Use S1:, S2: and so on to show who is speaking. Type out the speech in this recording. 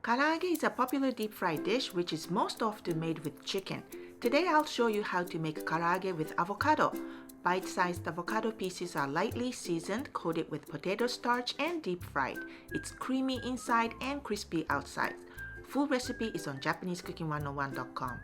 S1: Karaage is a popular deep-fried dish which is most often made with chicken. Today I'll show you how to make karaage with avocado. Bite-sized avocado pieces are lightly seasoned, coated with potato starch and deep-fried. It's creamy inside and crispy outside. Full recipe is on JapaneseCooking101.com.